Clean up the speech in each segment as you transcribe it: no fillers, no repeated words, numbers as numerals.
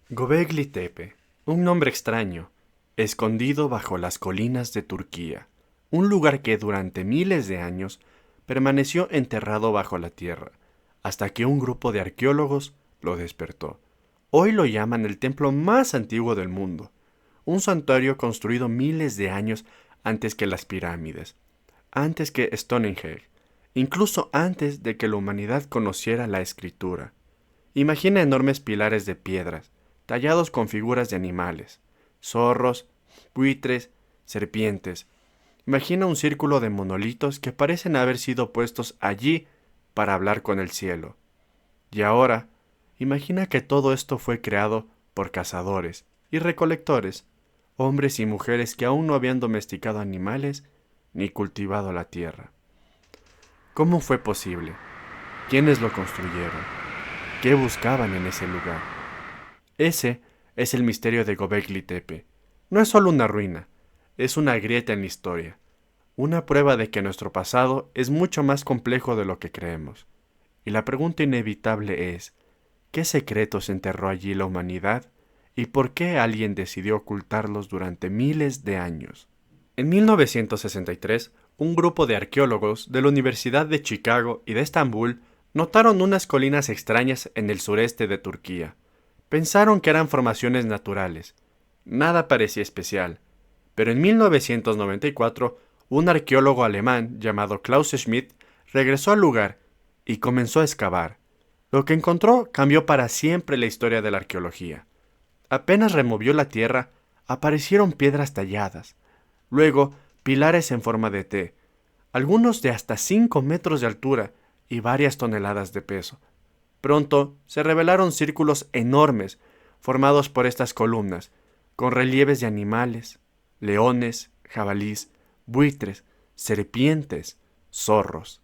Göbekli Tepe, un nombre extraño, escondido bajo las colinas de Turquía, un lugar que durante miles de años permaneció enterrado bajo la tierra, hasta que un grupo de arqueólogos lo despertó. Hoy lo llaman el templo más antiguo del mundo, un santuario construido miles de años antes que las pirámides, antes que Stonehenge, incluso antes de que la humanidad conociera la escritura. Imagina enormes pilares de piedras, tallados con figuras de animales, zorros, buitres, serpientes. Imagina un círculo de monolitos que parecen haber sido puestos allí para hablar con el cielo. Y ahora, imagina que todo esto fue creado por cazadores y recolectores, hombres y mujeres que aún no habían domesticado animales ni cultivado la tierra. ¿Cómo fue posible? ¿Quiénes lo construyeron? ¿Qué buscaban en ese lugar? Ese es el misterio de Göbekli Tepe. No es solo una ruina, es una grieta en la historia, una prueba de que nuestro pasado es mucho más complejo de lo que creemos. Y la pregunta inevitable es, ¿qué secretos enterró allí la humanidad y por qué alguien decidió ocultarlos durante miles de años? En 1963, un grupo de arqueólogos de la Universidad de Chicago y de Estambul notaron unas colinas extrañas en el sureste de Turquía. Pensaron que eran formaciones naturales. Nada parecía especial. Pero en 1994, un arqueólogo alemán llamado Klaus Schmidt regresó al lugar y comenzó a excavar. Lo que encontró cambió para siempre la historia de la arqueología. Apenas removió la tierra, aparecieron piedras talladas. Luego, pilares en forma de T, algunos de hasta 5 metros de altura y varias toneladas de peso. Pronto se revelaron círculos enormes formados por estas columnas, con relieves de animales, leones, jabalís, buitres, serpientes, zorros.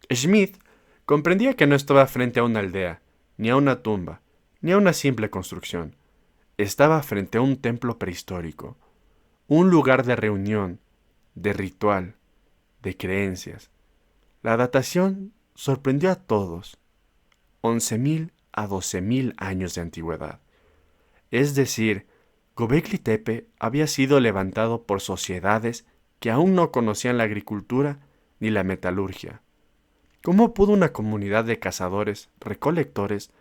Schmidt comprendía que no estaba frente a una aldea, ni a una tumba, ni a una simple construcción. Estaba frente a un templo prehistórico, un lugar de reunión, de ritual, de creencias. La datación sorprendió a todos. 11.000 a 12.000 años de antigüedad. Es decir, Göbekli Tepe había sido levantado por sociedades que aún no conocían la agricultura ni la metalurgia. ¿Cómo pudo una comunidad de cazadores, recolectores,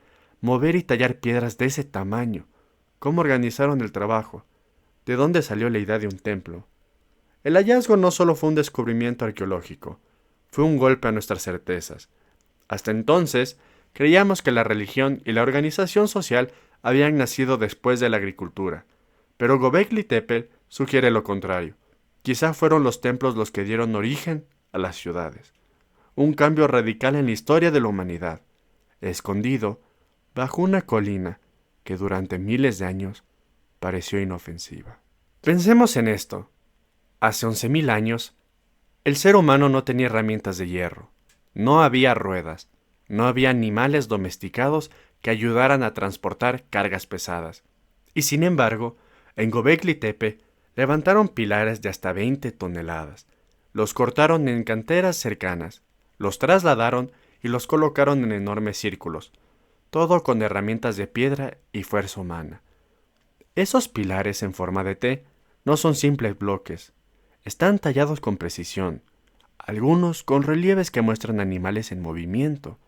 mover y tallar piedras de ese tamaño? ¿Cómo organizaron el trabajo? ¿De dónde salió la idea de un templo? El hallazgo no solo fue un descubrimiento arqueológico, fue un golpe a nuestras certezas. Hasta entonces, creíamos que la religión y la organización social habían nacido después de la agricultura, pero Göbekli Tepe sugiere lo contrario. Quizá fueron los templos los que dieron origen a las ciudades. Un cambio radical en la historia de la humanidad, escondido bajo una colina que durante miles de años pareció inofensiva. Pensemos en esto. Hace 11.000 años, el ser humano no tenía herramientas de hierro, no había ruedas, no había animales domesticados que ayudaran a transportar cargas pesadas. Y sin embargo, en Göbekli Tepe levantaron pilares de hasta 20 toneladas, los cortaron en canteras cercanas, los trasladaron y los colocaron en enormes círculos, todo con herramientas de piedra y fuerza humana. Esos pilares en forma de T no son simples bloques, están tallados con precisión, algunos con relieves que muestran animales en movimiento,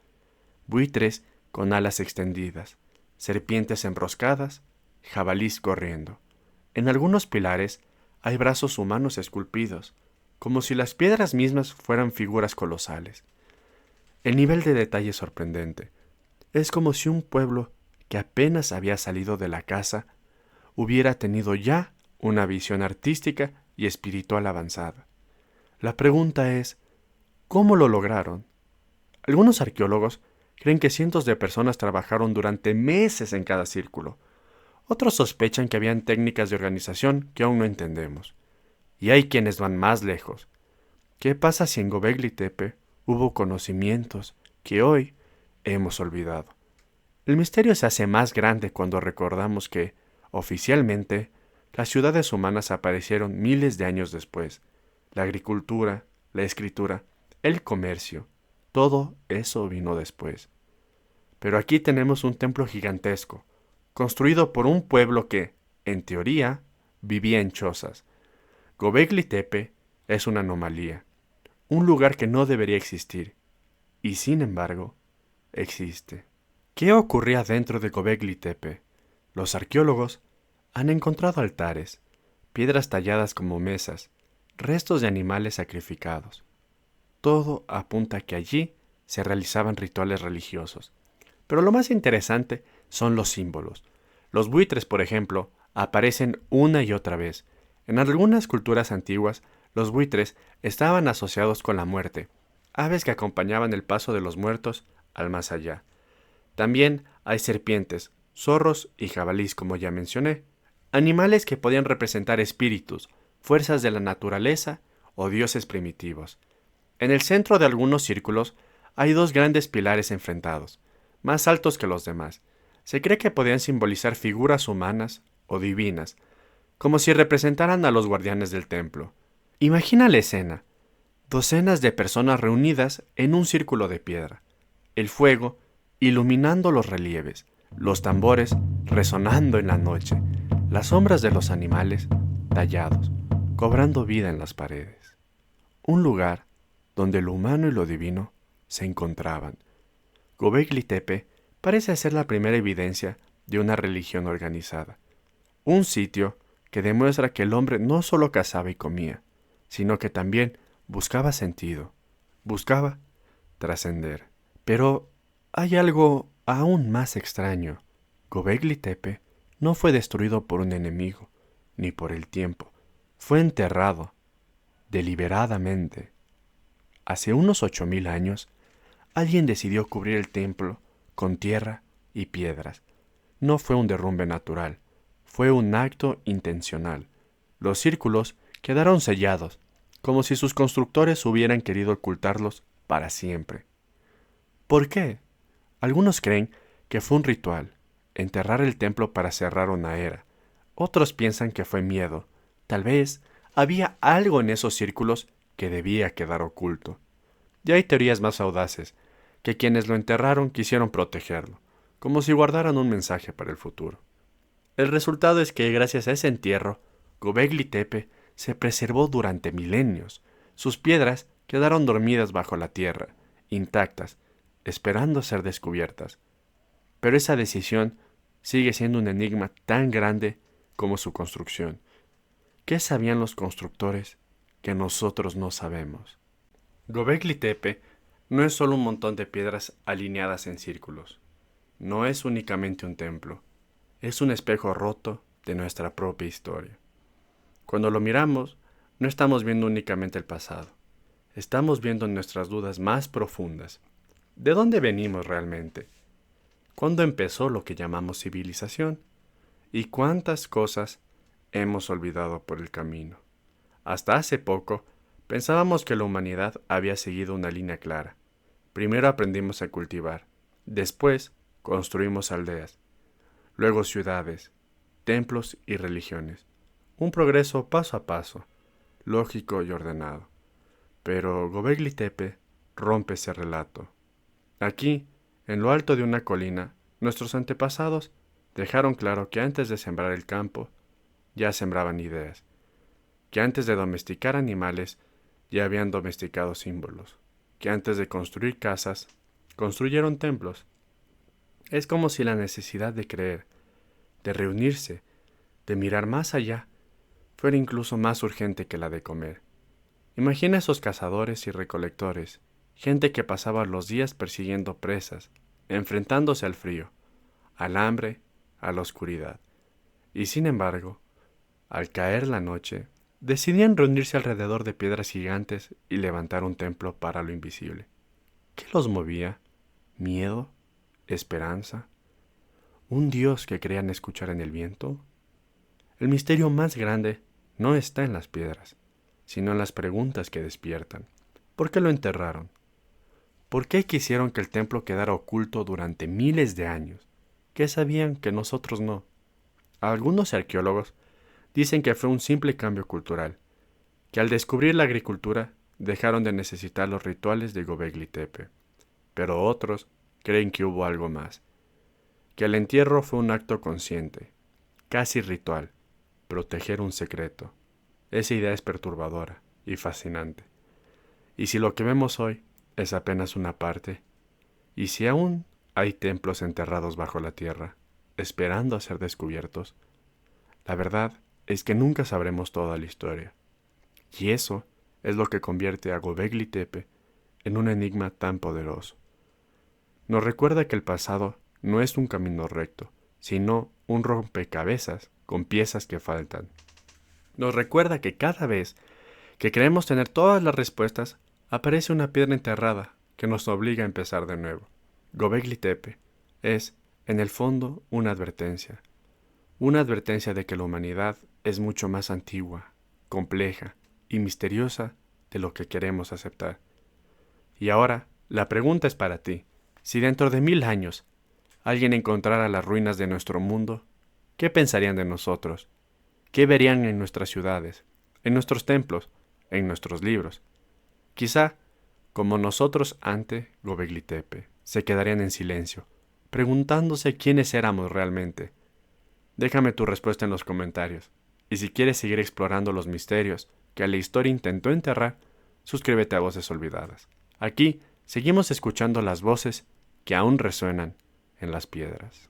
buitres con alas extendidas, serpientes enroscadas, jabalís corriendo. En algunos pilares hay brazos humanos esculpidos, como si las piedras mismas fueran figuras colosales. El nivel de detalle es sorprendente. Es como si un pueblo que apenas había salido de la casa hubiera tenido ya una visión artística y espiritual avanzada. La pregunta es, ¿cómo lo lograron? Algunos arqueólogos creen que cientos de personas trabajaron durante meses en cada círculo. Otros sospechan que habían técnicas de organización que aún no entendemos. Y hay quienes van más lejos. ¿Qué pasa si en Göbekli Tepe hubo conocimientos que hoy hemos olvidado? El misterio se hace más grande cuando recordamos que, oficialmente, las ciudades humanas aparecieron miles de años después. La agricultura, la escritura, el comercio, todo eso vino después. Pero aquí tenemos un templo gigantesco, construido por un pueblo que, en teoría, vivía en chozas. Göbekli Tepe es una anomalía, un lugar que no debería existir, y sin embargo, existe. ¿Qué ocurría dentro de Göbekli Tepe? Los arqueólogos han encontrado altares, piedras talladas como mesas, restos de animales sacrificados. Todo apunta a que allí se realizaban rituales religiosos. Pero lo más interesante son los símbolos. Los buitres, por ejemplo, aparecen una y otra vez. En algunas culturas antiguas, los buitres estaban asociados con la muerte, aves que acompañaban el paso de los muertos al más allá. También hay serpientes, zorros y jabalís, como ya mencioné, animales que podían representar espíritus, fuerzas de la naturaleza o dioses primitivos. En el centro de algunos círculos hay dos grandes pilares enfrentados, más altos que los demás. Se cree que podían simbolizar figuras humanas o divinas, como si representaran a los guardianes del templo. Imagina la escena: docenas de personas reunidas en un círculo de piedra, el fuego iluminando los relieves, los tambores resonando en la noche, las sombras de los animales tallados, cobrando vida en las paredes. Un lugar donde lo humano y lo divino se encontraban. Göbekli Tepe parece ser la primera evidencia de una religión organizada. Un sitio que demuestra que el hombre no solo cazaba y comía, sino que también buscaba sentido, buscaba trascender. Pero hay algo aún más extraño. Göbekli Tepe no fue destruido por un enemigo, ni por el tiempo. Fue enterrado, deliberadamente. Hace unos 8000 años, alguien decidió cubrir el templo con tierra y piedras. No fue un derrumbe natural, fue un acto intencional. Los círculos quedaron sellados, como si sus constructores hubieran querido ocultarlos para siempre. ¿Por qué? Algunos creen que fue un ritual, enterrar el templo para cerrar una era. Otros piensan que fue miedo. Tal vez había algo en esos círculos que debía quedar oculto. Y hay teorías más audaces, que quienes lo enterraron quisieron protegerlo, como si guardaran un mensaje para el futuro. El resultado es que, gracias a ese entierro, Göbekli Tepe se preservó durante milenios. Sus piedras quedaron dormidas bajo la tierra, intactas, esperando ser descubiertas. Pero esa decisión sigue siendo un enigma tan grande como su construcción. ¿Qué sabían los constructores que nosotros no sabemos? Göbekli Tepe no es solo un montón de piedras alineadas en círculos. No es únicamente un templo. Es un espejo roto de nuestra propia historia. Cuando lo miramos, no estamos viendo únicamente el pasado. Estamos viendo nuestras dudas más profundas. ¿De dónde venimos realmente? ¿Cuándo empezó lo que llamamos civilización? ¿Y cuántas cosas hemos olvidado por el camino? Hasta hace poco, pensábamos que la humanidad había seguido una línea clara. Primero aprendimos a cultivar, después construimos aldeas, luego ciudades, templos y religiones. Un progreso paso a paso, lógico y ordenado. Pero Göbekli Tepe rompe ese relato. Aquí, en lo alto de una colina, nuestros antepasados dejaron claro que antes de sembrar el campo, ya sembraban ideas, que antes de domesticar animales, ya habían domesticado símbolos, que antes de construir casas, construyeron templos. Es como si la necesidad de creer, de reunirse, de mirar más allá, fuera incluso más urgente que la de comer. Imagina esos cazadores y recolectores, gente que pasaba los días persiguiendo presas, enfrentándose al frío, al hambre, a la oscuridad. Y sin embargo, al caer la noche, decidían reunirse alrededor de piedras gigantes y levantar un templo para lo invisible. ¿Qué los movía? ¿Miedo? ¿Esperanza? ¿Un Dios que creían escuchar en el viento? El misterio más grande no está en las piedras, sino en las preguntas que despiertan. ¿Por qué lo enterraron? ¿Por qué quisieron que el templo quedara oculto durante miles de años? ¿Qué sabían que nosotros no? Algunos arqueólogos dicen que fue un simple cambio cultural, que al descubrir la agricultura dejaron de necesitar los rituales de Göbekli Tepe. Pero otros creen que hubo algo más, que el entierro fue un acto consciente, casi ritual, proteger un secreto. Esa idea es perturbadora y fascinante. Y si lo que vemos hoy es apenas una parte, y si aún hay templos enterrados bajo la tierra, esperando a ser descubiertos, la verdad es que nunca sabremos toda la historia. Y eso es lo que convierte a Göbekli Tepe en un enigma tan poderoso. Nos recuerda que el pasado no es un camino recto, sino un rompecabezas con piezas que faltan. Nos recuerda que cada vez que creemos tener todas las respuestas, aparece una piedra enterrada que nos obliga a empezar de nuevo. Göbekli Tepe es, en el fondo, una advertencia de que la humanidad es mucho más antigua, compleja y misteriosa de lo que queremos aceptar. Y ahora, la pregunta es para ti. Si dentro de 1000 años alguien encontrara las ruinas de nuestro mundo, ¿qué pensarían de nosotros? ¿Qué verían en nuestras ciudades, en nuestros templos, en nuestros libros? Quizá, como nosotros ante Göbekli Tepe, se quedarían en silencio, preguntándose quiénes éramos realmente. Déjame tu respuesta en los comentarios. Y si quieres seguir explorando los misterios que la historia intentó enterrar, suscríbete a Voces Olvidadas. Aquí seguimos escuchando las voces que aún resuenan en las piedras.